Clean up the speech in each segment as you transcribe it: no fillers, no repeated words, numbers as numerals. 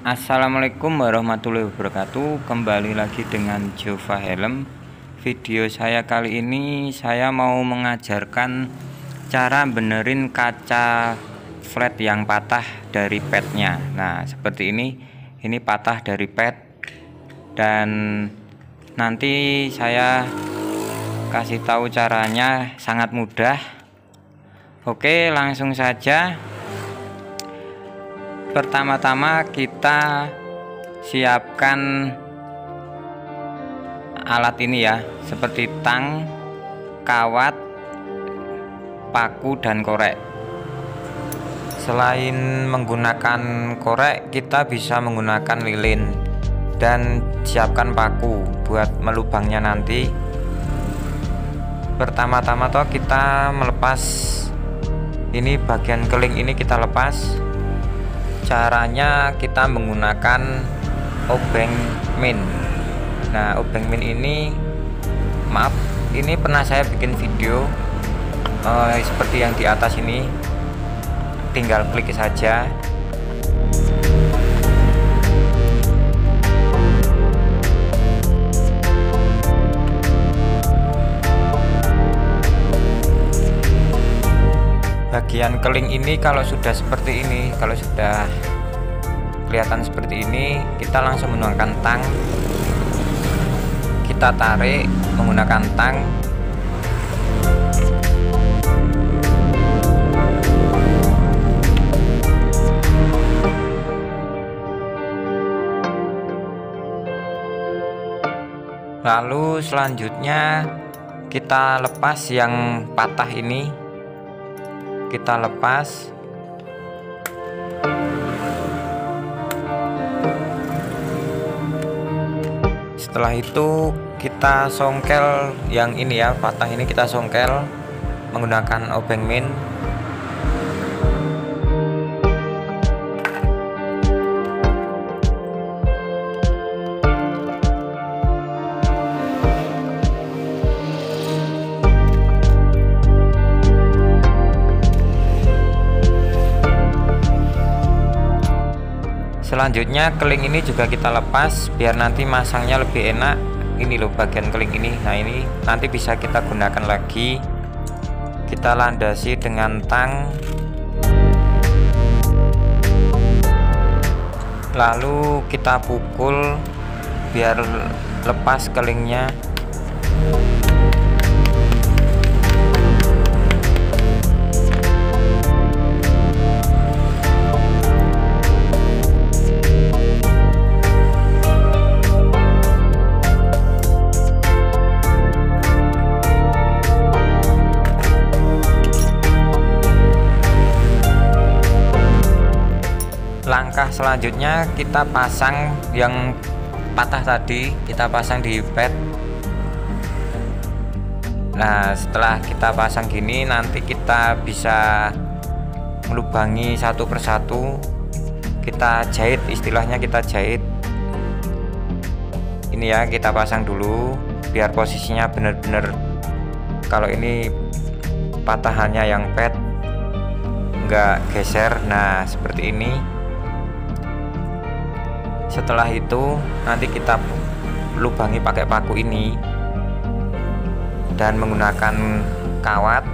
Assalamualaikum warahmatullahi wabarakatuh. Kembali lagi dengan Jova Helm. Video saya kali ini saya mau mengajarkan cara benerin kaca flat yang patah dari padnya. Nah seperti ini patah dari pad, dan nanti saya kasih tahu caranya, sangat mudah. Oke, langsung saja. Pertama-tama kita siapkan alat ini ya, seperti tang, kawat, paku, dan korek. Selain menggunakan korek, kita bisa menggunakan lilin, dan siapkan paku buat melubangnya nanti. Pertama-tama toh kita melepas ini bagian keling ini, kita lepas. Caranya kita menggunakan obeng min. Nah obeng min ini, maaf, ini pernah saya bikin video seperti yang di atas ini, tinggal klik saja. Bagian keling ini kalau sudah seperti ini, kalau sudah kelihatan seperti ini, kita langsung menggunakan tang. Kita tarik menggunakan tang. Lalu selanjutnya kita lepas yang patah ini. Kita lepas. Setelah itu kita songkel yang ini ya, patah ini kita songkel menggunakan obeng min. Selanjutnya keling ini juga kita lepas biar nanti masangnya lebih enak. Ini loh bagian keling ini. Nah ini nanti bisa kita gunakan lagi. Kita landasi dengan tang, lalu kita pukul biar lepas kelingnya. Langkah selanjutnya kita pasang yang patah tadi, kita pasang di pad. Nah setelah kita pasang gini, nanti kita bisa melubangi satu persatu. Kita jahit, istilahnya kita jahit. Ini ya, kita pasang dulu biar posisinya benar-benar, kalau ini patahannya yang pad enggak geser. Nah seperti ini. Setelah itu nanti kita lubangi pakai paku ini, dan menggunakan kawat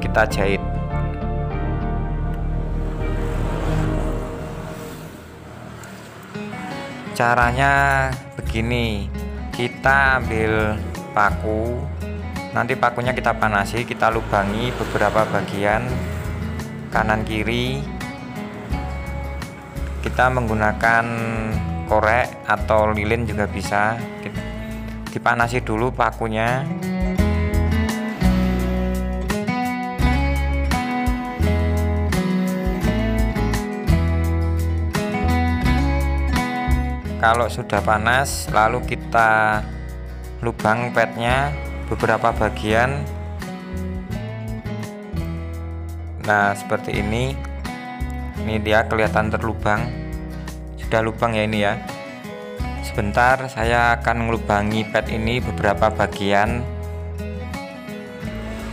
kita jahit. Caranya begini, kita ambil paku, nanti pakunya kita panasi, kita lubangi beberapa bagian kanan kiri. Kita menggunakan korek atau lilin juga bisa. Dipanasi dulu pakunya. Kalau sudah panas, lalu kita lubang padnya beberapa bagian. Nah seperti ini. Ini dia kelihatan terlubang, sudah lubang ya ini ya. Sebentar saya akan melubangi pad ini beberapa bagian.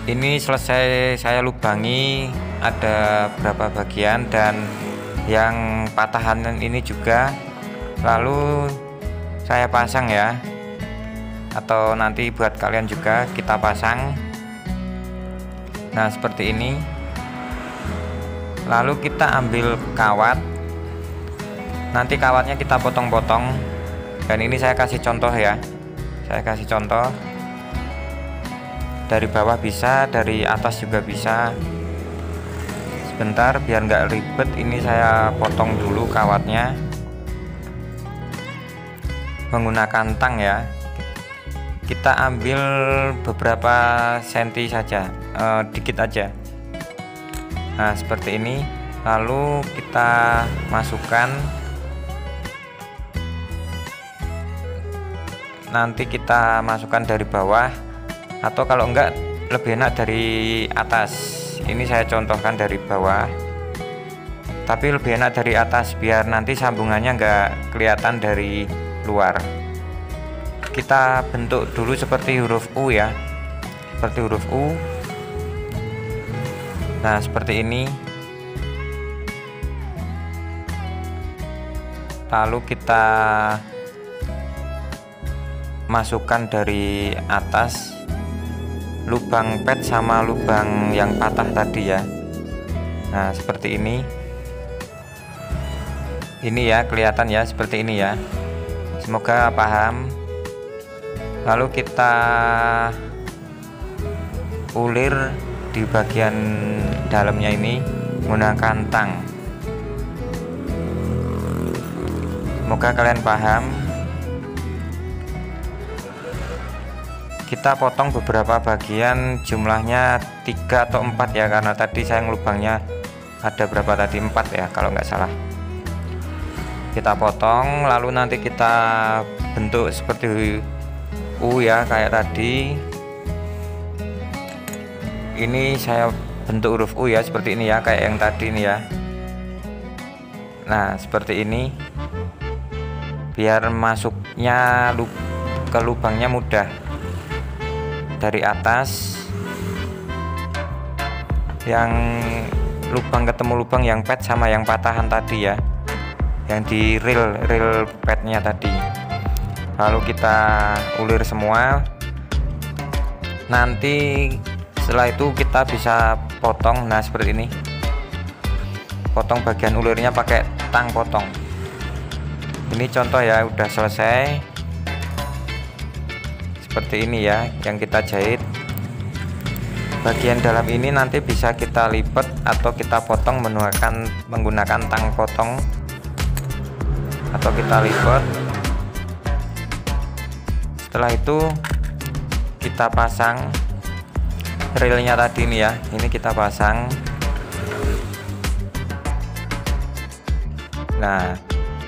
Ini selesai saya lubangi, ada berapa bagian, dan yang patahan ini juga lalu saya pasang ya, atau nanti buat kalian juga kita pasang. Nah seperti ini. Lalu kita ambil kawat, nanti kawatnya kita potong-potong, dan ini saya kasih contoh ya, saya kasih contoh dari bawah bisa, dari atas juga bisa. Sebentar biar nggak ribet, ini saya potong dulu kawatnya menggunakan tang ya. Kita ambil beberapa senti saja, dikit aja. Nah seperti ini, lalu kita masukkan, nanti kita masukkan dari bawah, atau kalau enggak lebih enak dari atas. Ini saya contohkan dari bawah, tapi lebih enak dari atas biar nanti sambungannya enggak kelihatan dari luar. Kita bentuk dulu seperti huruf U ya, seperti huruf U. Nah seperti ini. Lalu kita masukkan dari atas lubang pet sama lubang yang patah tadi ya. Nah seperti ini. Ini ya, kelihatan ya seperti ini ya. Semoga paham. Lalu kita ulir di bagian dalamnya ini menggunakan tang. Semoga kalian paham. Kita potong beberapa bagian, jumlahnya 3 atau 4 ya, karena tadi saya ngelubangnya ada berapa tadi, 4 ya kalau nggak salah. Kita potong, lalu nanti kita bentuk seperti U ya, kayak tadi. Ini saya bentuk huruf U ya, seperti ini ya, kayak yang tadi ini ya. Nah seperti ini, biar masuknya ke lubangnya mudah. Dari atas, yang lubang ketemu lubang yang pet sama yang patahan tadi ya, yang di reel petnya tadi. Lalu kita ulir semua. Nanti setelah itu kita bisa potong. Nah seperti ini, potong bagian ulirnya pakai tang potong. Ini contoh ya, udah selesai seperti ini ya yang kita jahit. Bagian dalam ini nanti bisa kita lipat atau kita potong menggunakan tang potong, atau kita lipat. Setelah itu kita pasang reelnya tadi ini ya, ini kita pasang. Nah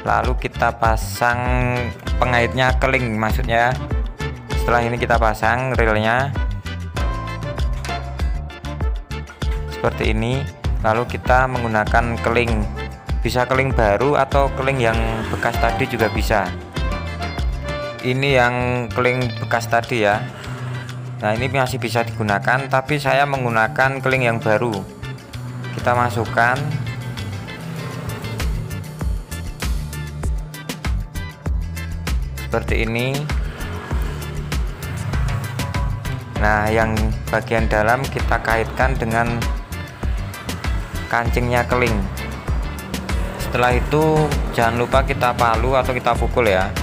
lalu kita pasang pengaitnya, keling maksudnya. Setelah ini kita pasang reelnya seperti ini. Lalu kita menggunakan keling, bisa keling baru atau keling yang bekas tadi juga bisa. Ini yang keling bekas tadi ya. Nah ini masih bisa digunakan, tapi saya menggunakan keling yang baru. Kita masukkan. Seperti ini. Nah yang bagian dalam kita kaitkan dengan kancingnya keling. Setelah itu jangan lupa kita palu atau kita pukul ya.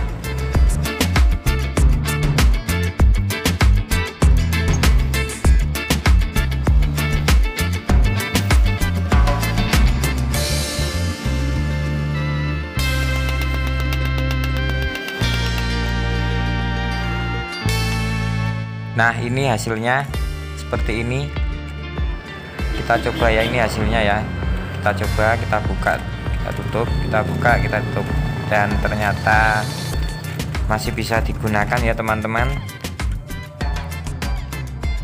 Nah ini hasilnya seperti ini. Kita coba ya, ini hasilnya ya. Kita coba, kita buka, kita tutup, kita buka, kita tutup, dan ternyata masih bisa digunakan ya teman-teman.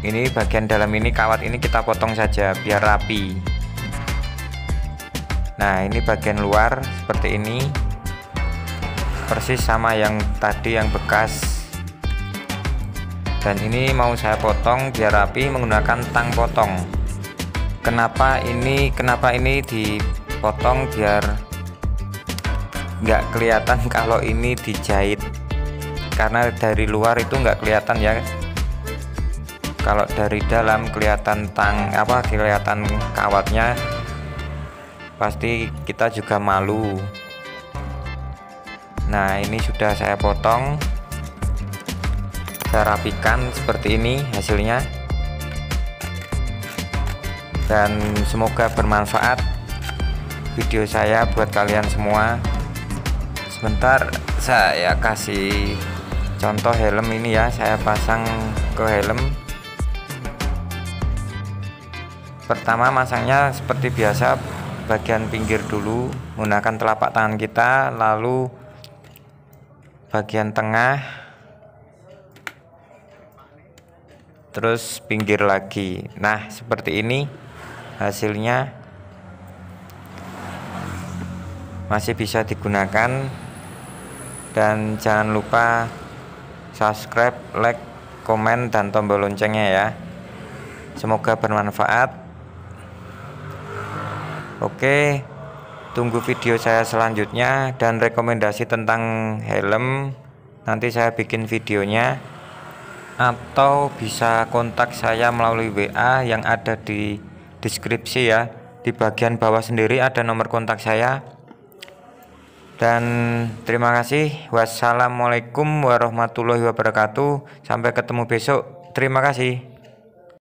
Ini bagian dalam ini, kawat ini kita potong saja biar rapi. Nah ini bagian luar seperti ini, persis sama yang tadi yang bekas. Dan ini mau saya potong biar rapi menggunakan tang potong. Kenapa ini dipotong biar nggak kelihatan kalau ini dijahit, karena dari luar itu nggak kelihatan ya. Kalau dari dalam kelihatan kelihatan kawatnya, pasti kita juga malu. Nah, ini sudah saya potong, saya rapikan seperti ini hasilnya, dan semoga bermanfaat video saya buat kalian semua. Sebentar saya kasih contoh helm ini ya, saya pasang ke helm. Pertama masangnya seperti biasa, bagian pinggir dulu menggunakan telapak tangan kita, lalu bagian tengah, terus pinggir lagi. Nah, seperti ini hasilnya, masih bisa digunakan. Dan jangan lupa subscribe, like, komen, dan tombol loncengnya ya. Semoga bermanfaat. Oke, tunggu video saya selanjutnya dan rekomendasi tentang helm. Nanti saya bikin videonya, atau bisa kontak saya melalui WA yang ada di deskripsi ya. Di bagian bawah sendiri ada nomor kontak saya. Dan terima kasih. Wassalamualaikum warahmatullahi wabarakatuh. Sampai ketemu besok. Terima kasih.